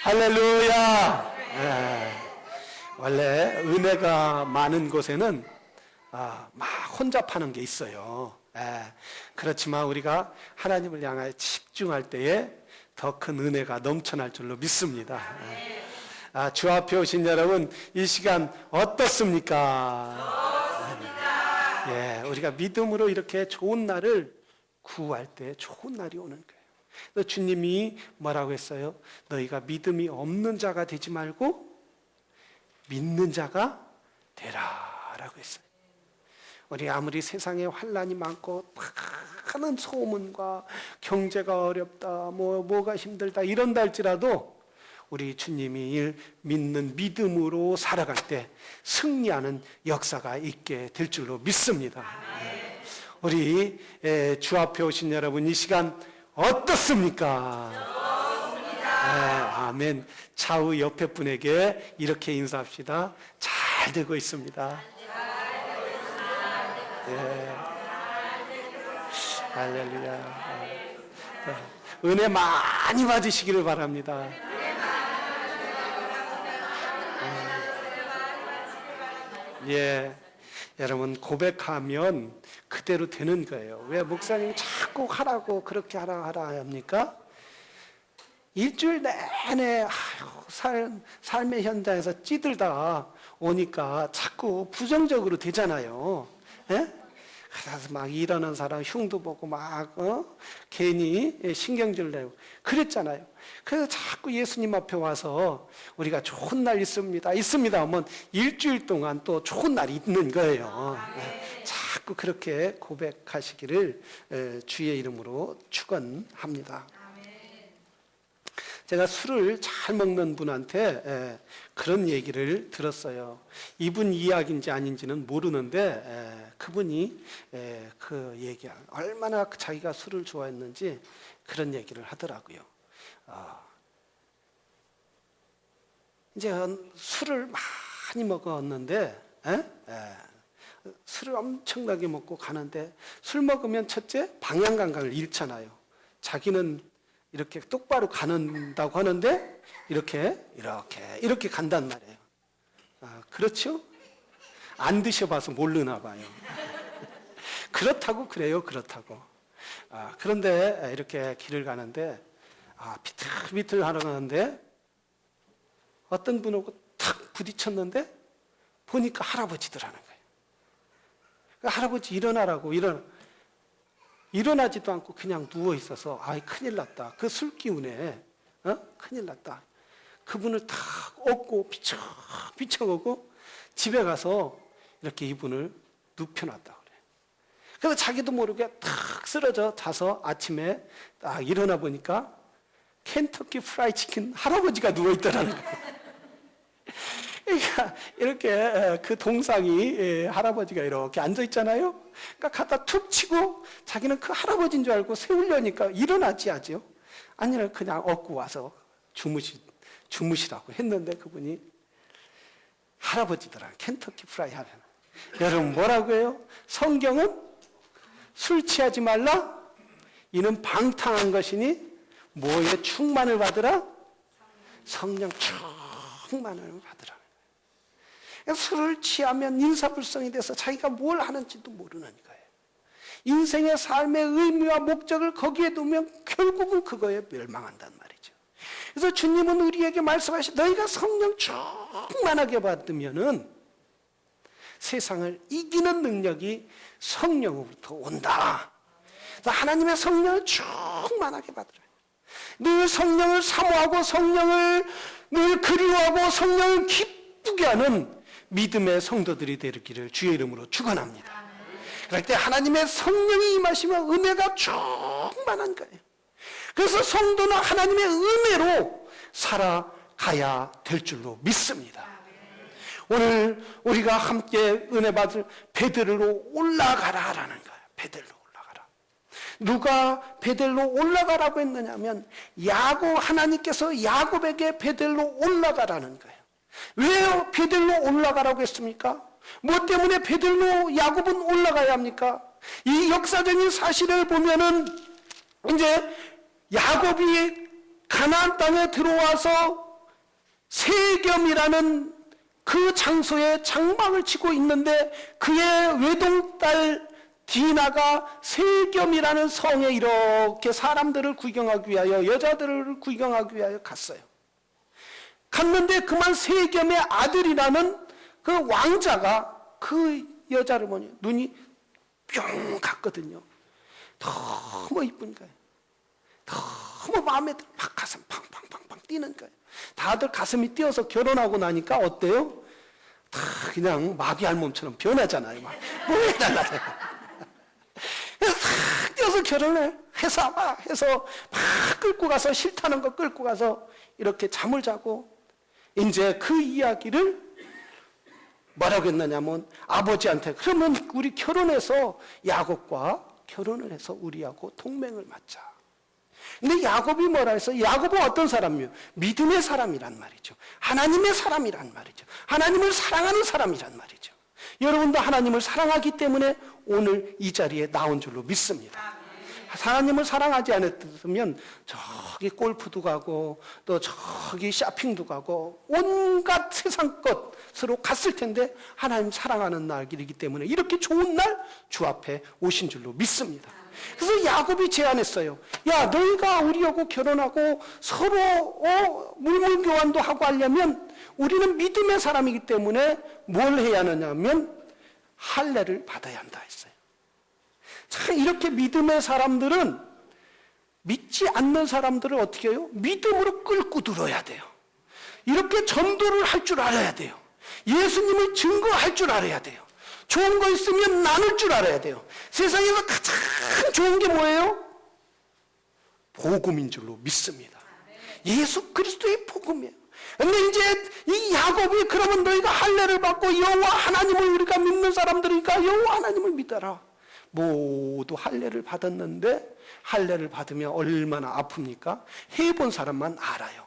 할렐루야. 원래 은혜가 많은 곳에는 막 혼잡하는 게 있어요. 그렇지만 우리가 하나님을 향하여 집중할 때에 더 큰 은혜가 넘쳐날 줄로 믿습니다. 주 앞에 오신 여러분, 이 시간 어떻습니까? 우리가 믿음으로 이렇게 좋은 날을 구할 때 좋은 날이 오는 거예요. 주님이 뭐라고 했어요? 너희가 믿음이 없는 자가 되지 말고 믿는 자가 되라 라고 했어요. 우리 아무리 세상에 환난이 많고 많은 소문과 경제가 어렵다, 뭐가 힘들다 이런다 할지라도 우리 주님이 믿는 믿음으로 살아갈 때 승리하는 역사가 있게 될 줄로 믿습니다. 우리 주 앞에 오신 여러분, 이 시간 어떻습니까? 아멘. 좌우 옆에 분에게 이렇게 인사합시다. 잘 되고 있습니다. 할렐루야. 은혜 많이 받으시기를 바랍니다. 여러분, 고백하면 그대로 되는 거예요. 왜 목사님이 자꾸 하라고 그렇게 하라 합니까? 일주일 내내 삶의 현장에서 찌들다 오니까 자꾸 부정적으로 되잖아요. 그래서 막 일하는 사람 흉도 보고 막 괜히 신경질 내고 그랬잖아요. 그래서 자꾸 예수님 앞에 와서 우리가 좋은 날 있습니다 하면 일주일 동안 또 좋은 날이 있는 거예요. 자꾸 그렇게 고백하시기를 주의 이름으로 축원합니다. 제가 술을 잘 먹는 분한테 그런 얘기를 들었어요. 이분 이야기인지 아닌지는 모르는데 그분이 그 얘기, 얼마나 자기가 술을 좋아했는지 그런 얘기를 하더라고요. 이제 술을 많이 먹었는데 술을 엄청나게 먹고 가는데, 술 먹으면 첫째 방향 감각을 잃잖아요. 자기는 이렇게 똑바로 가는다고 하는데 이렇게 간단 말이에요. 그렇죠? 안 드셔봐서 모르나 봐요. 그렇다고 그래요. 그런데 이렇게 길을 가는데 비틀비틀 하러 가는데 어떤 분하고 탁 부딪혔는데 보니까 할아버지더라는 거예요. 할아버지 일어나라고 일어나지도 않고 그냥 누워 있어서 큰일 났다. 그 술 기운에 큰일 났다. 그분을 탁 업고 비춰오고 집에 가서 이렇게 이분을 눕혀놨다 그래. 그래서 자기도 모르게 탁 쓰러져 자서 아침에 딱 일어나 보니까 켄터키 프라이 치킨 할아버지가 누워 있더라는 거예요. 그러니까 이렇게 그 동상이 할아버지가 이렇게 앉아 있잖아요. 그러니까 갖다 툭 치고 자기는 그 할아버지인 줄 알고 세우려니까 일어나지 하죠. 아니면 그냥 업고 와서 주무시라고 했는데 그분이 할아버지더라. 켄터키 프라이 하는. 여러분 뭐라고 해요? 성경은 술 취하지 말라. 이는 방탕한 것이니 뭐에 충만을 받으라? 성령 충만을 받으라. 술을 취하면 인사불성이 돼서 자기가 뭘 하는지도 모르는 거예요. 인생의 삶의 의미와 목적을 거기에 두면 결국은 그거에 멸망한단 말이죠. 그래서 주님은 우리에게 말씀하시, 너희가 성령 충만하게 받으면은 세상을 이기는 능력이 성령으로부터 온다. 그래서 하나님의 성령을 충만하게 받으라. 늘 성령을 사모하고 성령을 늘 그리워하고 성령을 기쁘게 하는 믿음의 성도들이 되기를 주의 이름으로 축원합니다. 그럴 때 하나님의 성령이 임하시면 은혜가 충만한 거예요. 그래서 성도는 하나님의 은혜로 살아가야 될 줄로 믿습니다. 오늘 우리가 함께 은혜 받을 베들로 올라가라라는 거예요. 베들로 올라가라. 누가 베들로 올라가라고 했느냐면 하나님께서 야곱에게 베들로 올라가라는 거예요. 왜 베들로 올라가라고 했습니까? 뭐 때문에 베들로 야곱은 올라가야 합니까? 이 역사적인 사실을 보면은 이제 야곱이 가나안 땅에 들어와서 세겜이라는 그 장소에 장막을 치고 있는데 그의 외동딸 디나가 세겜이라는 성에 이렇게 사람들을 구경하기 위하여, 여자들을 구경하기 위하여 갔어요. 갔는데 그만 세겜의 아들이라는 그 왕자가 그 여자를 보니 눈이 뿅 갔거든요. 너무 이쁜 거예요. 너무 마음에 들어. 막 가슴 팡팡팡팡 뛰는 거예요. 다들 가슴이 뛰어서 결혼하고 나니까 어때요? 다 그냥 마귀 알몸처럼 변하잖아요. 막 뭐에 달라져요. 그래서 탁 뛰어서 결혼을 해서 막 끌고 가서, 싫다는 거 끌고 가서 이렇게 잠을 자고, 이제 그 이야기를 뭐라고 했느냐면 아버지한테, 그러면 우리 결혼해서 야곱과 결혼을 해서 우리하고 동맹을 맺자. 근데 야곱이 뭐라 해서, 야곱은 어떤 사람이에요? 믿음의 사람이란 말이죠. 하나님의 사람이란 말이죠. 하나님을 사랑하는 사람이란 말이죠. 여러분도 하나님을 사랑하기 때문에 오늘 이 자리에 나온 줄로 믿습니다. 하나님을 사랑하지 않았으면 저기 골프도 가고 또 저기 쇼핑도 가고 온갖 세상 것으로 갔을 텐데, 하나님 사랑하는 날이기 때문에 이렇게 좋은 날 주 앞에 오신 줄로 믿습니다. 그래서 야곱이 제안했어요. 야, 너희가 우리하고 결혼하고 서로 물물교환도 하고 하려면 우리는 믿음의 사람이기 때문에 뭘 해야 하느냐면 할례를 받아야 한다 했어요. 자, 이렇게 믿음의 사람들은 믿지 않는 사람들을 어떻게 해요? 믿음으로 끌고 들어야 돼요. 이렇게 전도를 할 줄 알아야 돼요. 예수님을 증거할 줄 알아야 돼요. 좋은 거 있으면 나눌 줄 알아야 돼요. 세상에서 가장 좋은 게 뭐예요? 복음인 줄로 믿습니다. 예수 그리스도의 복음이에요. 근데 이제 이 야곱이, 그러면 너희가 할례를 받고 여호와 하나님을, 우리가 믿는 사람들이니까 여호와 하나님을 믿어라. 모두 할례를 받았는데, 할례를 받으면 얼마나 아픕니까? 해본 사람만 알아요.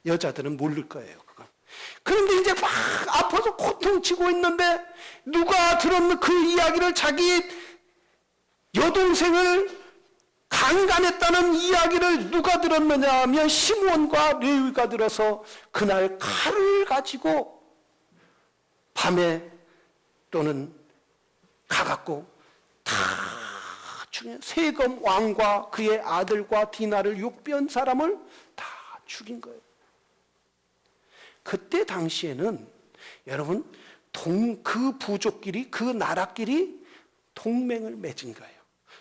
여자들은 모를 거예요, 그건. 그런데 이제 막 아파서 고통치고 있는데, 누가 들었는 그 이야기를, 자기 여동생을 강간했다는 이야기를 누가 들었느냐 하면 시므온과 레위가 들어서 그날 칼을 가지고 밤에 또는 가갖고 다 죽인, 세겜 왕과 그의 아들과 디나를 욕변 사람을 다 죽인 거예요. 그때 당시에는 여러분 그 부족끼리, 그 나라끼리 동맹을 맺은 거예요.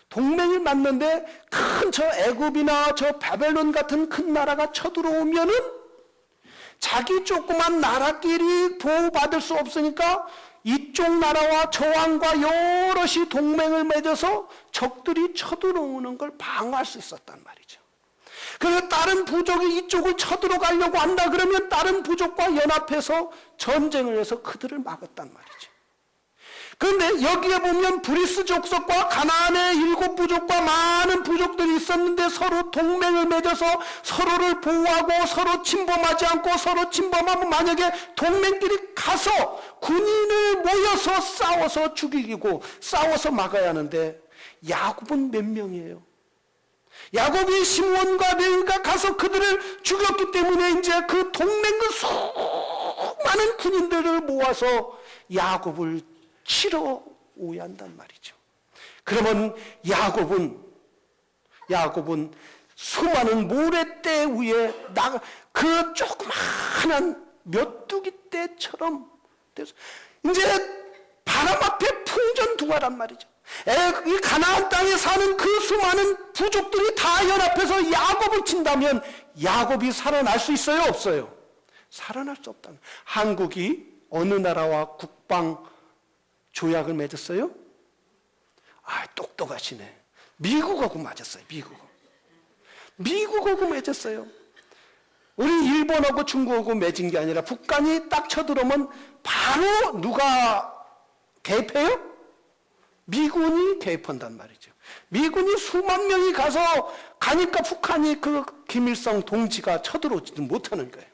동맹을 맺는데 큰 저 애굽이나 저 바벨론 같은 큰 나라가 쳐들어오면은 자기 조그만 나라끼리 보호받을 수 없으니까 이쪽 나라와 저 왕과 여럿이 동맹을 맺어서 적들이 쳐들어오는 걸 방어할 수 있었단 말이죠. 그래서 다른 부족이 이쪽을 쳐들어가려고 한다 그러면 다른 부족과 연합해서 전쟁을 해서 그들을 막았단 말이죠. 그런데 여기에 보면 브리스 족속과 가나안의 7 부족과 많은 부족들이 있었는데 서로 동맹을 맺어서 서로를 보호하고 서로 침범하지 않고, 서로 침범하면 만약에 동맹끼리 가서 군인을 모여서 싸워서 죽이고 싸워서 막아야 하는데, 야곱은 몇 명이에요? 야곱이 시므온과 레위가 가서 그들을 죽였기 때문에 이제 그 동맹과 수많은 군인들을 모아서 야곱을 치러 오야 한단 말이죠. 그러면 야곱은 수많은 모래떼 위에 그 조그마한 메뚜기 떼처럼 돼서 이제 바람 앞에 풍전두화란 말이죠. 이 가나안 땅에 사는 그 수많은 부족들이 다 연합해서 야곱을 친다면 야곱이 살아날 수 있어요, 없어요? 살아날 수 없다는. 한국이 어느 나라와 국방 조약을 맺었어요? 아, 똑똑하시네. 미국하고 맞았어요. 미국하고 맺었어요. 우리 일본하고 중국하고 맺은 게 아니라 북한이 딱 쳐들어오면 바로 누가 개입해요? 미군이 개입한단 말이죠. 미군이 수만 명이 가니까 북한이 그 김일성 동지가 쳐들어오지도 못하는 거예요.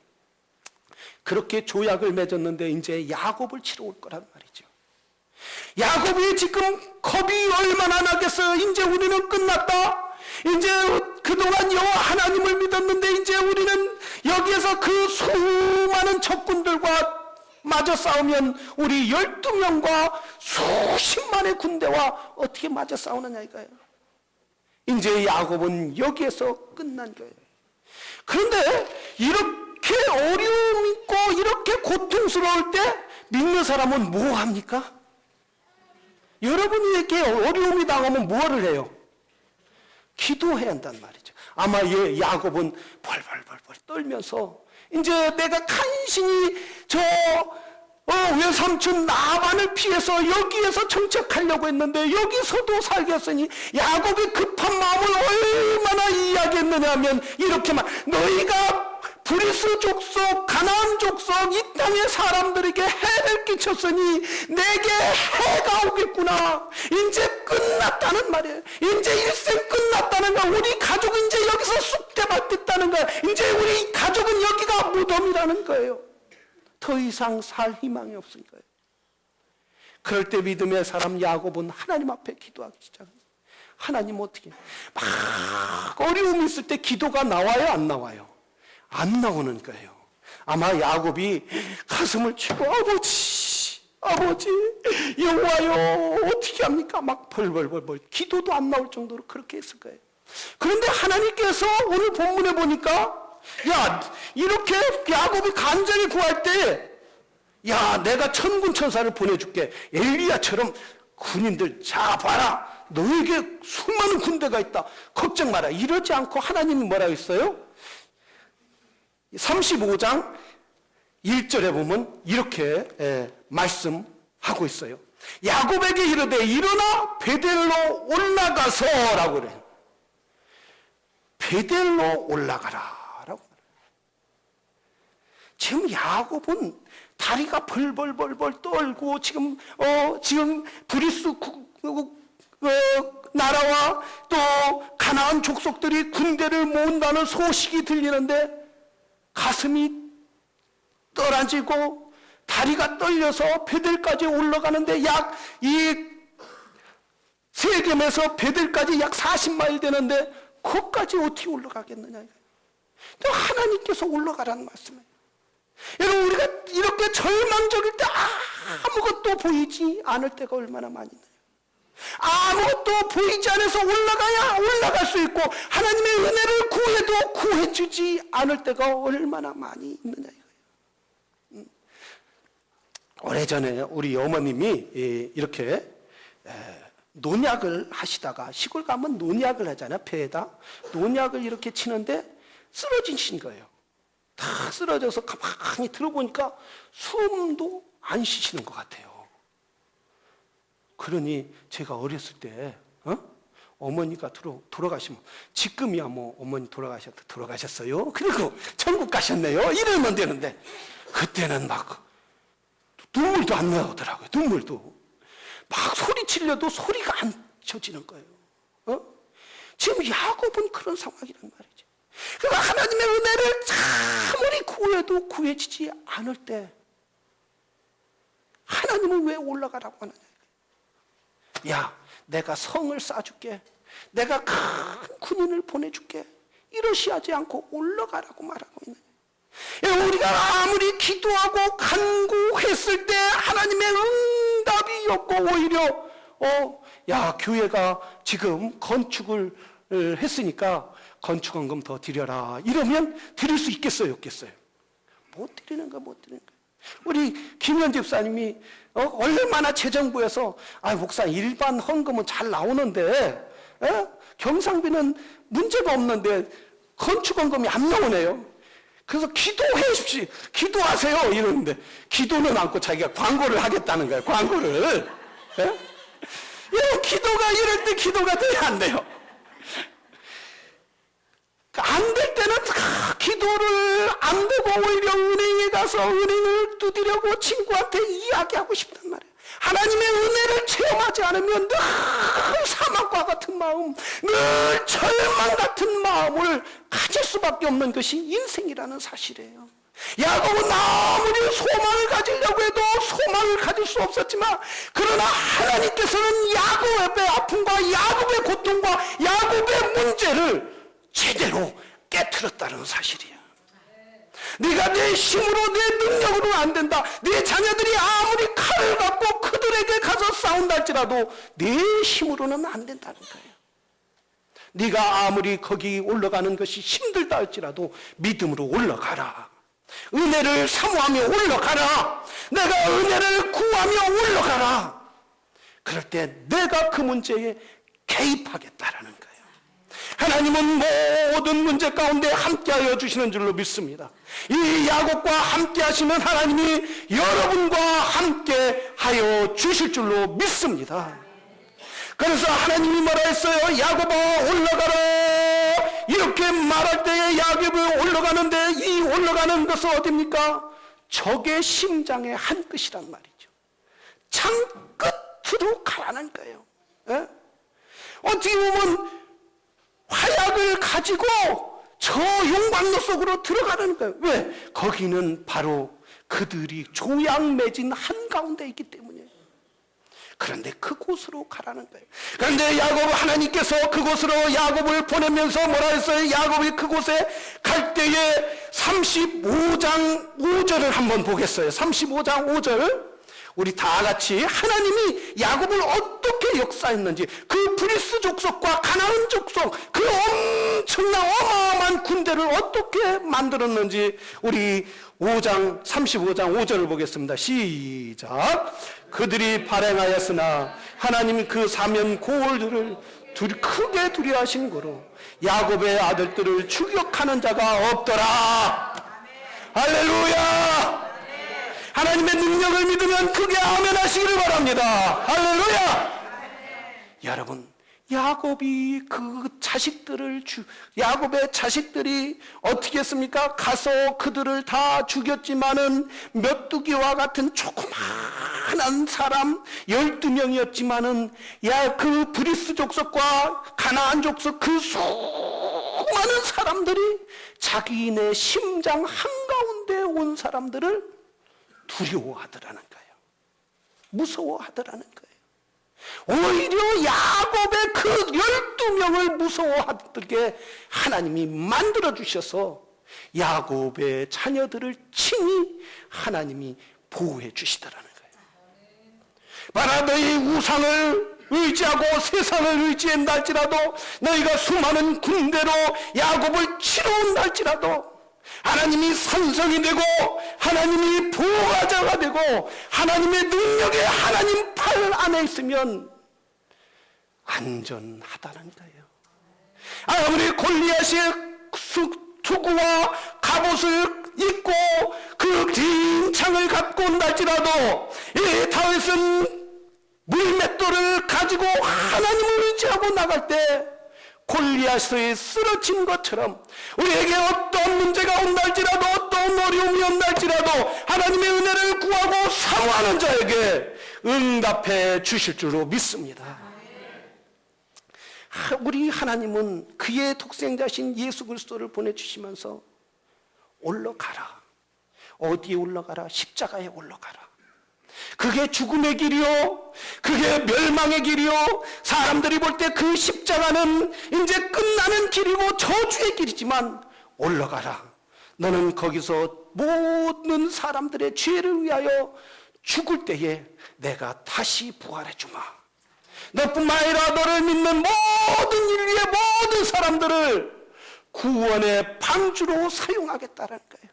그렇게 조약을 맺었는데 이제 야곱을 치러 올 거란 말이죠. 야곱이 지금 겁이 얼마나 나겠어요. 이제 우리는 끝났다. 이제 그동안 여호와 하나님을 믿었는데 이제 우리는 여기에서 그 수많은 적군들과 맞아 싸우면 우리 12명과 수십만의 군대와 어떻게 맞아 싸우느냐 이거예요. 이제 야곱은 여기에서 끝난 거예요. 그런데 이렇게 어려움 있고 이렇게 고통스러울 때 믿는 사람은 뭐 합니까? 여러분에게 어려움이 당하면 뭐를 해요? 기도해야 한단 말이죠. 아마 야곱은 벌벌벌벌 떨면서 이제 내가 간신히 외삼촌 라반을 피해서 여기에서 정착하려고 했는데 여기서도 살겠으니 야곱의 급한 마음을 얼마나 이야기했느냐 하면 이렇게만 너희가 브리스 족속, 가나안 족속 이 땅의 사람들에게 해를 끼쳤으니 내게 해가 오겠구나. 이제 끝났다는 말이에요. 이제 일생 끝났다는 거야. 우리 가족은 이제 여기서 쑥대밭됐다는 거야. 이제 우리 가족은 여기가 무덤이라는 거예요. 더 이상 살 희망이 없은 거예요. 그럴 때 믿음의 사람 야곱은 하나님 앞에 기도하기 시작합니다. 하나님 어떻게 막 어려움이 있을 때 기도가 나와요, 안 나와요? 안 나오는 거예요. 아마 야곱이 가슴을 치고 아버지 여호와여 어떻게 합니까? 막 벌벌벌벌 기도도 안 나올 정도로 그렇게 했을 거예요. 그런데 하나님께서 오늘 본문에 보니까 이렇게 야곱이 간절히 구할 때 내가 천군 천사를 보내줄게. 엘리야처럼 군인들 자 봐라. 너에게 수많은 군대가 있다. 걱정 마라. 이러지 않고 하나님이 뭐라고 했어요? 35장 1절에 보면 이렇게 말씀하고 있어요. 야곱에게 이르되 일어나 베델로 올라가서 라고 그래요. 베델로 올라가라 라고 말해요. 지금 야곱은 다리가 벌벌벌벌 떨고 지금 브리스 나라와 또 가나안 족속들이 군대를 모은다는 소식이 들리는데 가슴이 떨어지고 다리가 떨려서 베델까지 올라가는데 이 세겜에서 베델까지 약 40마일 되는데 거기까지 어떻게 올라가겠느냐. 또 하나님께서 올라가라는 말씀이에요. 여러분 우리가 이렇게 절망적일 때 아무것도 보이지 않을 때가 얼마나 많이 있나요? 아무것도 보이지 않아서 올라갈 수 있고 하나님의 은혜를 구해도 구해주지 않을 때가 얼마나 많이 있느냐 이거예요. 오래전에 우리 어머님이 이렇게 논약을 하시다가 시골 가면 논약을 하잖아요. 배에다 논약을 이렇게 치는데 쓰러지신 거예요. 다 쓰러져서 가만히 들어보니까 숨도 안 쉬시는 것 같아요. 그러니 제가 어렸을 때 어머니가 돌아가시면 지금이야 뭐 어머니 돌아가셨어요. 그리고 천국 가셨네요. 이러면 되는데 그때는 막 눈물도 안 나오더라고요. 눈물도 막 소리치려도 소리가 안 쳐지는 거예요. 지금 야곱은 그런 상황이란 말이죠. 그러니까 하나님의 은혜를 아무리 구해도 구해지지 않을 때 하나님은 왜 올라가라고 하느냐. 내가 성을 쌓아줄게. 내가 큰 군인을 보내줄게. 이러시하지 않고 올라가라고 말하고 있는. 우리가 아무리 기도하고 간구했을 때 하나님의 응답이 없고 오히려 교회가 지금 건축을 했으니까 건축원금 더 드려라. 이러면 드릴 수 있겠어요, 없겠어요? 못 드리는 거. 우리 김현 집사님이 얼마나 재정부에서 목사 일반 헌금은 잘 나오는데 경상비는 문제가 없는데 건축원금이 안 나오네요. 그래서 기도해 주십시오. 기도하세요 이러는데 기도는 않고 자기가 광고를 하겠다는 거예요. 광고를. 기도가 이럴 때 기도가 돼야 안 돼요. 안 될 때는 기도를 안 되고 오히려 은행에 가서 은행을 두드려고 친구한테 이야기하고 싶단 말이에요. 하나님의 은혜를 체험하지 않으면 늘 사막과 같은 마음, 늘 절망 같은 마음을 가질 수밖에 없는 것이 인생이라는 사실이에요. 야곱은 아무리 소망을 가지려고 해도 소망을 가질 수 없었지만, 그러나 하나님께서는 야곱의 아픔과 야곱의 고통과 야곱의 문제를 제대로 깨트렸다는 사실이야. 네가 내 힘으로, 내 능력으로는 안 된다. 네 자녀들이 아무리 칼을 갖고 그들에게 가서 싸운다 할지라도 네 힘으로는 안 된다는 거예요. 네가 아무리 거기 올라가는 것이 힘들다 할지라도 믿음으로 올라가라. 은혜를 사모하며 올라가라. 내가 은혜를 구하며 올라가라. 그럴 때 내가 그 문제에 개입하겠다라는 거예요. 하나님은 모든 문제 가운데 함께하여 주시는 줄로 믿습니다. 이 야곱과 함께 하시는 하나님이 여러분과 함께하여 주실 줄로 믿습니다. 그래서 하나님이 뭐라 했어요? 야곱아 올라가라. 이렇게 말할 때에 야곱이 올라가는데, 이 올라가는 것은 어디입니까? 적의 심장의 한 끝이란 말이죠. 장 끝으로 가라는 거예요. 예? 어떻게 보면 화약을 가지고 저 용광로 속으로 들어가는 거예요. 왜? 거기는 바로 그들이 조약 맺은 한가운데 있기 때문이에요. 그런데 그곳으로 가라는 거예요. 그런데 하나님께서 그곳으로 야곱을 보내면서 뭐라 했어요? 야곱이 그곳에 갈 때에 35장 5절을 한번 보겠어요. 35장 5절. 우리 다 같이 하나님이 야곱을 어떻게 역사했는지, 그 브리스 족속과 가나안 족속, 그 엄청난 어마어마한 군대를 어떻게 만들었는지 우리 35장 5절을 보겠습니다. 시작. 그들이 발행하였으나 하나님이 그 사면 고을들을 크게 두려워하신 거로 야곱의 아들들을 추격하는 자가 없더라. 할렐루야. 하나님의 능력을 믿으면 크게 아멘 하시기를 바랍니다. 할렐루야. 여러분, 야곱이 야곱의 자식들이 어떻게 했습니까? 가서 그들을 다 죽였지만은 메뚜기와 같은 조그마한 사람 12명이었지만은 그 브리스 족속과 가나안 족속 그 수많은 사람들이 자기네 심장 한가운데 온 사람들을 두려워하더라는 거예요. 무서워하더라는 거예요. 오히려 야곱의 그 12명을 무서워하게 하나님이 만들어주셔서 야곱의 자녀들을 친히 하나님이 보호해 주시더라는 거예요. 만약 너희 우상을 의지하고 세상을 의지한다 할지라도, 너희가 수많은 군대로 야곱을 치러 온다 할지라도 하나님이 산성이 되고 하나님이 보호자가 되고 하나님의 능력에 하나님 팔 안에 있으면 안전하다는 거예요. 아무리 골리앗이 투구와 갑옷을 입고 그 긴 창을 갖고 온다 할지라도, 이 다윗은 물맷돌을 가지고 하나님을 의지하고 나갈 때 골리앗이 쓰러진 것처럼 우리에게 어떤 문제가 온다 할지라도, 어떤 어려움이 온다 할지라도 하나님의 은혜를 구하고 사모하는 자에게 응답해 주실 줄로 믿습니다. 우리 하나님은 그의 독생자신 예수 그리스도를 보내주시면서 올라가라. 어디에 올라가라? 십자가에 올라가라. 그게 죽음의 길이요, 그게 멸망의 길이요, 사람들이 볼 때 그 십자가는 이제 끝나는 길이고 저주의 길이지만 올라가라. 너는 거기서 모든 사람들의 죄를 위하여 죽을 때에 내가 다시 부활해 주마. 너뿐만 아니라 너를 믿는 모든 인류의 모든 사람들을 구원의 방주로 사용하겠다는 거예요.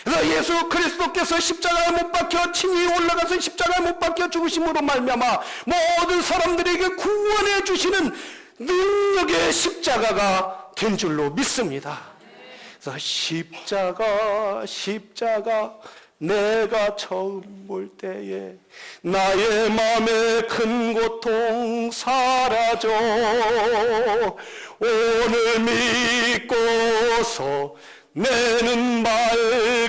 그래서 예수 그리스도께서 십자가에 못 박혀 친히 올라가서 십자가에 못 박혀 죽으심으로 말미암아 모든 사람들에게 구원해 주시는 능력의 십자가가 된 줄로 믿습니다. 그래서 십자가 내가 처음 볼 때에 나의 마음의 큰 고통 사라져. 오늘 믿고서 내는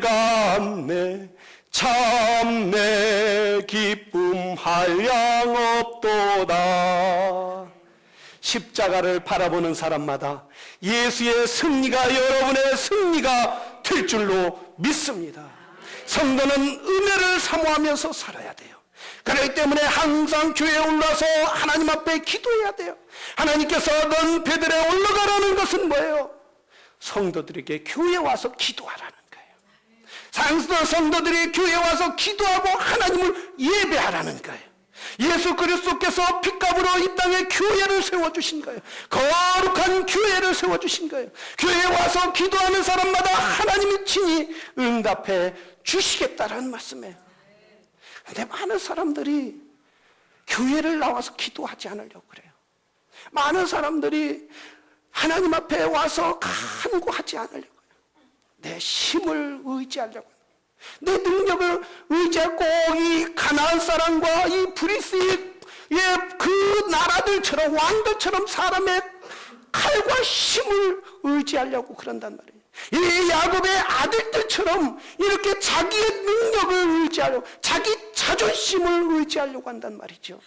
맑았네. 참 내 기쁨 한량없도다. 십자가를 바라보는 사람마다 예수의 승리가, 여러분의 승리가 될 줄로 믿습니다. 성도는 은혜를 사모하면서 살아야 돼요. 그렇기 때문에 항상 교회에 올라서 하나님 앞에 기도해야 돼요. 하나님께서 넌 베들에 올라가라는 것은 뭐예요? 성도들에게 교회에 와서 기도하라는 거예요. 성도들이 교회에 와서 기도하고 하나님을 예배하라는 거예요. 예수 그리스도께서 핏값으로 이 땅에 교회를 세워주신 거예요. 거룩한 교회를 세워주신 거예요. 교회에 와서 기도하는 사람마다 하나님이 친히 응답해 주시겠다라는 말씀이에요. 근데 많은 사람들이 교회를 나와서 기도하지 않으려고 그래요. 많은 사람들이 하나님 앞에 와서 간구하지 않으려고 해요. 내 힘을 의지하려고 해요. 내 능력을 의지하고 이 가나안 사람과 이 브리스의 그 나라들처럼 왕들처럼 사람의 칼과 힘을 의지하려고 그런단 말이에요. 이 야곱의 아들들처럼 이렇게 자기의 능력을 의지하려고, 자기 자존심을 의지하려고 한단 말이죠.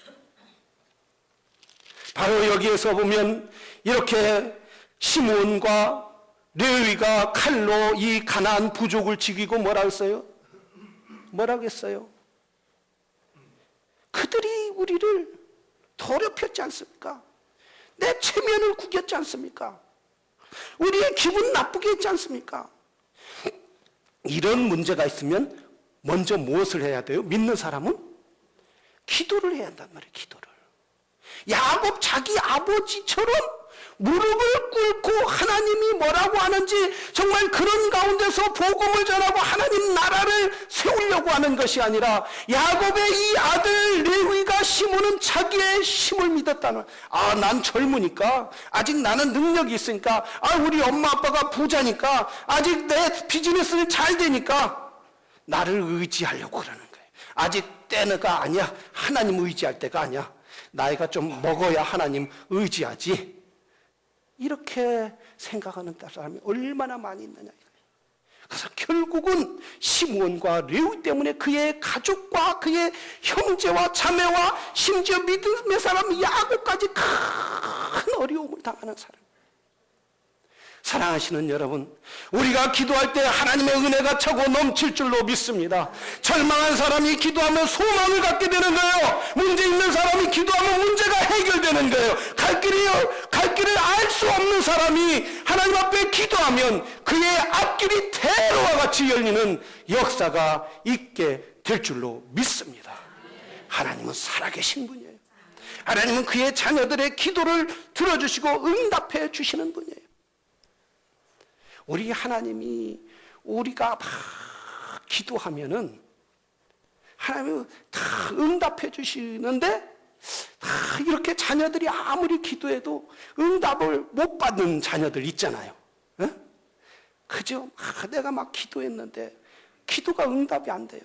바로 여기에서 보면 이렇게 시므온과 레위가 칼로 이 가나안 부족을 죽이고 뭐라고 했어요? 뭐라고 했어요? 그들이 우리를 더럽혔지 않습니까? 내 체면을 구겼지 않습니까? 우리의 기분 나쁘게 했지 않습니까? 이런 문제가 있으면 먼저 무엇을 해야 돼요? 믿는 사람은 기도를 해야 한단 말이에요. 기도를. 야곱 자기 아버지처럼 무릎을 꿇고 하나님이 뭐라고 하는지 정말 그런 가운데서 복음을 전하고 하나님 나라를 세우려고 하는 것이 아니라 야곱의 이 아들 레위가 시므는 자기의 힘을 믿었다는, 난 젊으니까, 아직 나는 능력이 있으니까, 우리 엄마 아빠가 부자니까, 아직 내 비즈니스는 잘 되니까 나를 의지하려고 그러는 거예요. 아직 때가 아니야. 하나님 의지할 때가 아니야. 나이가 좀 먹어야 하나님 의지하지. 이렇게 생각하는 사람이 얼마나 많이 있느냐. 그래서 결국은 시므온과 레위 때문에 그의 가족과 그의 형제와 자매와 심지어 믿음의 사람 야곱까지 큰 어려움을 당하는 사람. 사랑하시는 여러분, 우리가 기도할 때 하나님의 은혜가 차고 넘칠 줄로 믿습니다. 절망한 사람이 기도하면 소망을 갖게 되는 거예요. 문제 있는 사람이 기도하면 문제가 해결되는 거예요. 갈 길을 알 수 없는 사람이 하나님 앞에 기도하면 그의 앞길이 대로와 같이 열리는 역사가 있게 될 줄로 믿습니다. 하나님은 살아계신 분이에요. 하나님은 그의 자녀들의 기도를 들어주시고 응답해 주시는 분이에요. 우리 하나님이 우리가 막 기도하면은 하나님이 다 응답해 주시는데 다 이렇게 자녀들이 아무리 기도해도 응답을 못 받는 자녀들 있잖아요. 에? 그죠? 내가 막 기도했는데 기도가 응답이 안 돼요.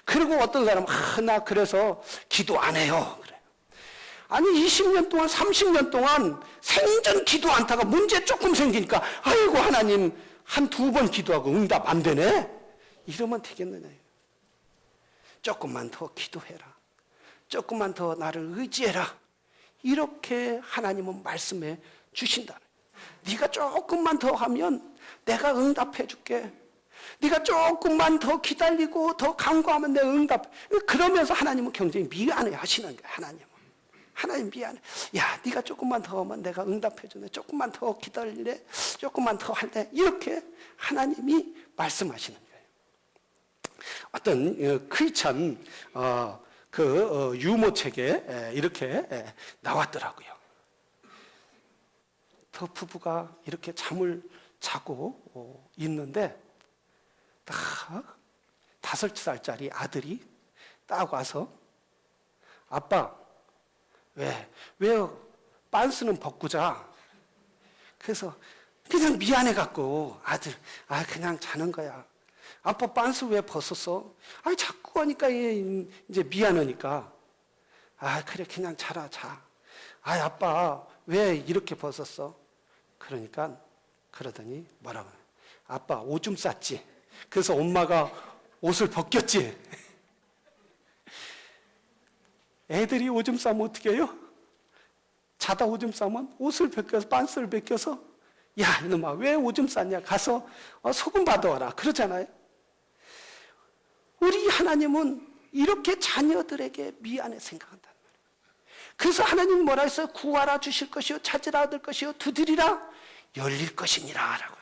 그리고 어떤 사람은 나 그래서 기도 안 해요. 그래요. 아니 20년 동안 30년 동안 생전 기도 안 하다가 문제 조금 생기니까 아이고 하나님 한 두 번 기도하고 응답 안 되네? 이러면 되겠느냐. 조금만 더 기도해라. 조금만 더 나를 의지해라. 이렇게 하나님은 말씀해 주신다. 네가 조금만 더 하면 내가 응답해 줄게. 네가 조금만 더 기다리고 더 간구하면 내가 응답. 그러면서 하나님은 굉장히 미안해 하시는 거예요. 하나님 미안해. 야, 네가 조금만 더 하면 내가 응답해 주네. 조금만 더 기다릴래. 조금만 더 할래. 이렇게 하나님이 말씀하시는 거예요. 어떤 크리스찬 유모책에 이렇게 나왔더라고요. 그 부부가 이렇게 잠을 자고 있는데 딱 5살짜리 아들이 딱 와서 아빠 왜 빤스는 벗고 자. 그래서 그냥 미안해갖고 아들 그냥 자는 거야. 아빠 빤스 왜 벗었어? 자꾸 하니까 이제 미안하니까. 그래 그냥 자라 자. 아빠 왜 이렇게 벗었어? 그러더니 뭐라고 해? 아빠 오줌 쌌지. 그래서 엄마가 옷을 벗겼지. 애들이 오줌 싸면 어떻게 해요? 자다 오줌 싸면 옷을 벗겨서 빤스를 벗겨서 야 이놈아 왜 오줌 쌌냐 가서 소금 받아와라 그러잖아요. 우리 하나님은 이렇게 자녀들에게 미안해 생각한단 말이에요. 그래서 하나님은 뭐라 했어요? 구하라 주실 것이요 찾으라 얻을 것이요 두드리라 열릴 것이니라 라고.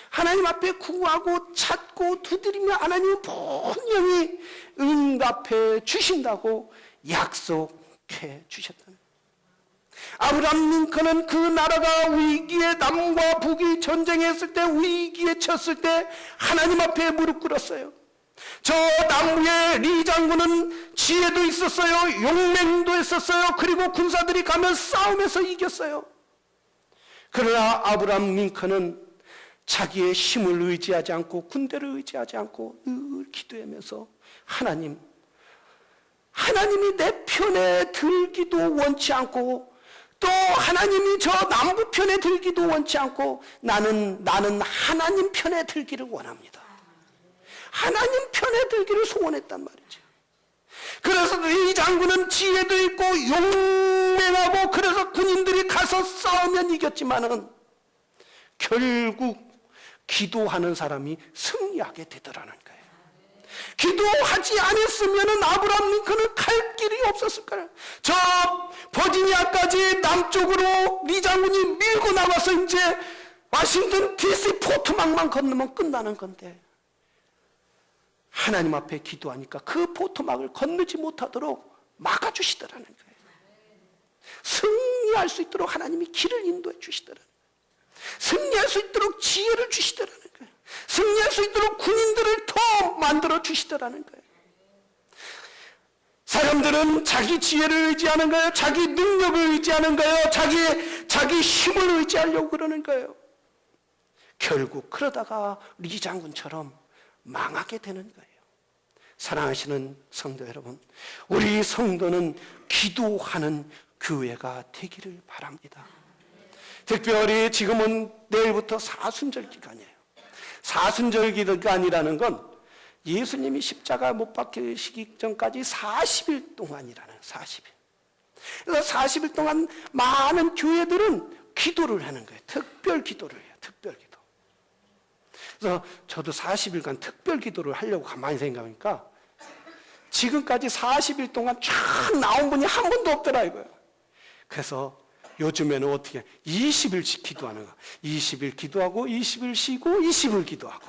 하나님 앞에 구하고 찾고 두드리면 하나님은 분명히 응답해 주신다고 약속해 주셨다는 거예요. 아브라함 링컨은 그 나라가 위기에 남과 북이 전쟁했을 때 위기에 쳤을 때 하나님 앞에 무릎 꿇었어요. 저 남부의 리 장군은 지혜도 있었어요. 용맹도 있었어요. 그리고 군사들이 가면 싸움에서 이겼어요. 그러나 아브라함 링컨은 자기의 힘을 의지하지 않고 군대를 의지하지 않고 늘 기도하면서 하나님이 내 편에 들기도 원치 않고 또 하나님이 저 남부 편에 들기도 원치 않고 나는 하나님 편에 들기를 원합니다. 하나님 편에 들기를 소원했단 말이죠. 그래서 이 장군은 지혜도 있고 용맹하고 그래서 군인들이 가서 싸우면 이겼지만은 결국 기도하는 사람이 승리하게 되더라는 거예요. 기도하지 않았으면 아브라함 링컨은 갈 길이 없었을 거예요. 저 버지니아까지 남쪽으로 리 장군이 밀고 나가서 이제 워싱턴 DC 포토막만 건너면 끝나는 건데 하나님 앞에 기도하니까 그 포토막을 건너지 못하도록 막아주시더라는 거예요. 승리할 수 있도록 하나님이 길을 인도해 주시더라는 거예요. 승리할 수 있도록 지혜를 주시더라는 거예요. 승리할 수 있도록 군인들을 더 만들어 주시더라는 거예요. 사람들은 자기 지혜를 의지하는 거예요. 자기 능력을 의지하는 거예요. 자기 힘을 의지하려고 그러는 거예요. 결국 그러다가 리 장군처럼 망하게 되는 거예요. 사랑하시는 성도 여러분, 우리 성도는 기도하는 교회가 되기를 바랍니다. 특별히 지금은 내일부터 사순절 기간이에요. 사순절 기간이라는 건 예수님이 십자가 못 박히시기 전까지 40일 동안이라는 40일. 그래서 40일 동안 많은 교회들은 기도를 하는 거예요. 특별 기도를 해요. 특별 기도. 그래서 저도 40일간 특별 기도를 하려고 가만히 생각하니까 지금까지 40일 동안 쫙 나온 분이 한 분도 없더라 이거예요. 그래서 요즘에는 어떻게 20일씩 기도하는 거야. 20일 기도하고 20일 쉬고 20일 기도하고.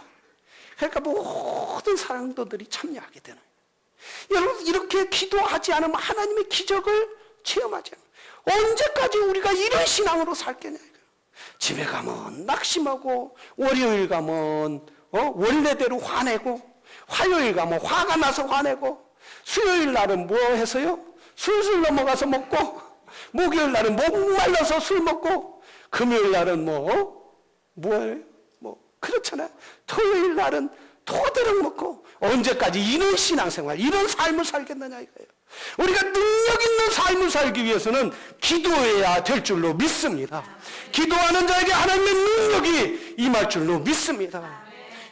그러니까 모든 사랑도들이 참여하게 되는 거예요. 여러분 이렇게 기도하지 않으면 하나님의 기적을 체험하지 않아요. 언제까지 우리가 이런 신앙으로 살겠냐 이거예요. 집에 가면 낙심하고 월요일 가면 원래대로 화내고 화요일 가면 화가 나서 화내고 수요일 날은 뭐 해서요? 술술 넘어가서 먹고 목요일 날은 목말라서 술 먹고 금요일 날은 뭐예요? 그렇잖아요. 토요일 날은 토대로 먹고 언제까지 이런 신앙생활, 이런 삶을 살겠느냐 이거예요. 우리가 능력 있는 삶을 살기 위해서는 기도해야 될 줄로 믿습니다. 기도하는 자에게 하나님의 능력이 임할 줄로 믿습니다.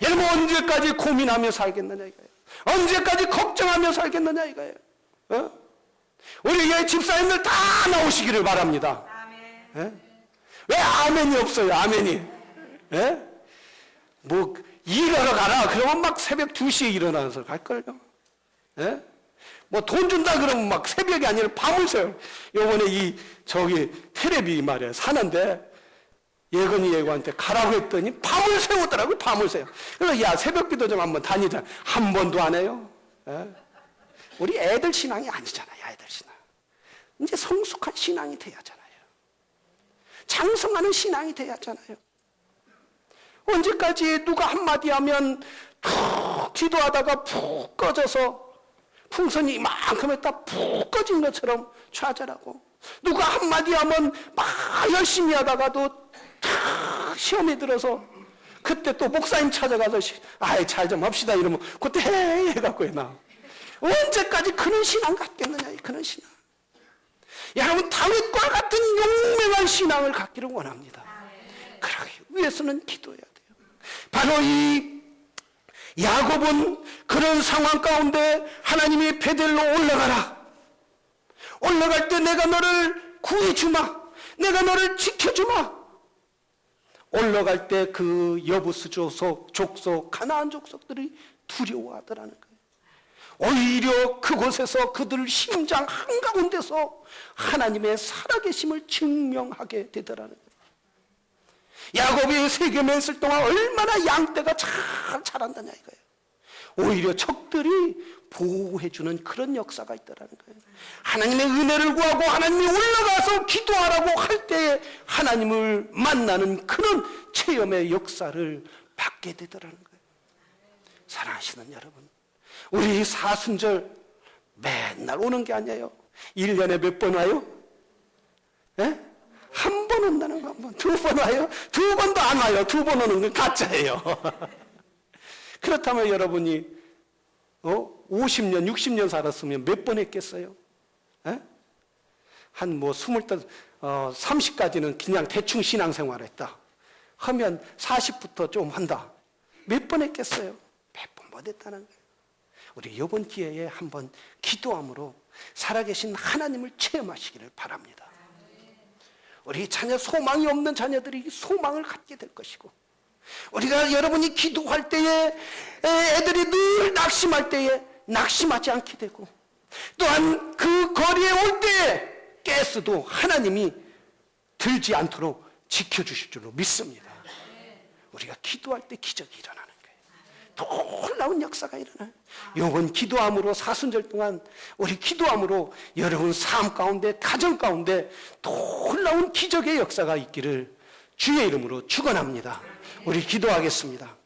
여러분 언제까지 고민하며 살겠느냐 이거예요. 언제까지 걱정하며 살겠느냐 이거예요. 우리 집사님들 다 나오시기를 바랍니다. 왜 아멘이 없어요? 아멘이. 뭐 일하러 가라 그러면 막 새벽 2시에 일어나서 갈걸요. 뭐 돈 준다 그러면 막 새벽이 아니라 밤을 새요. 요번에 저기 테레비 말이야 사는데 예건이 예고한테 가라고 했더니 밤을 새우더라고요. 밤을 새요. 그래서 야 새벽기도 좀 한번 다니자. 한 번도 안 해요. 우리 애들 신앙이 아니잖아요. 애들 신앙. 이제 성숙한 신앙이 돼야 하잖아요. 장성하는 신앙이 돼야 하잖아요. 언제까지 누가 한마디 하면 푹 기도하다가 푹 꺼져서 풍선이 이만큼 했다 푹 꺼진 것처럼 좌절하고 누가 한마디 하면 막 열심히 하다가도 탁 시험에 들어서 그때 또 목사님 찾아가서 잘 좀 합시다 이러면 그때 해갖고 해나 언제까지 그런 신앙 갖겠느냐 그런 신앙. 여러분 다윗과 같은 용맹한 신앙을 갖기를 원합니다. 그러기 위해서는 기도해야 돼요. 바로 이 야곱은 그런 상황 가운데 하나님이 베델로 올라가라. 올라갈 때 내가 너를 구해주마. 내가 너를 지켜주마. 올라갈 때 그 여부스 족속, 가나안 족속들이 두려워하더라는 거예요. 오히려 그곳에서 그들 심장 한가운데서 하나님의 살아계심을 증명하게 되더라는 거예요. 야곱이 세겜에 있을 동안 얼마나 양떼가 잘 자란다냐 이거예요. 오히려 적들이 보호해주는 그런 역사가 있더라는 거예요. 하나님의 은혜를 구하고 하나님이 올라가서 기도하라고 할 때에 하나님을 만나는 그런 체험의 역사를 받게 되더라는 거예요. 사랑하시는 여러분, 우리 사순절 맨날 오는 게 아니에요. 1년에 몇 번 와요? 예? 한 번 온다는 거, 한 번. 2번 와요? 2번도 안 와요. 2번 오는 건 가짜예요. 그렇다면 여러분이 50년, 60년 살았으면 몇 번 했겠어요? 예? 한 30까지는 그냥 대충 신앙생활 했다. 하면 40부터 좀 한다. 몇 번 했겠어요? 몇 번 못 했다는 거예요. 우리 이번 기회에 한번 기도함으로 살아계신 하나님을 체험하시기를 바랍니다. 우리 자녀, 소망이 없는 자녀들이 소망을 갖게 될 것이고, 우리가 여러분이 기도할 때에 애들이 늘 낙심할 때에 낙심하지 않게 되고, 또한 그 거리에 올 때에 가스도 하나님이 들지 않도록 지켜주실 줄로 믿습니다. 우리가 기도할 때 기적이 일어나는 거예요. 놀라운 역사가 일어나요. 이번 기도함으로 사순절 동안 우리 기도함으로 여러분 삶 가운데, 가정 가운데 놀라운 기적의 역사가 있기를 주의 이름으로 축원합니다. 우리 기도하겠습니다.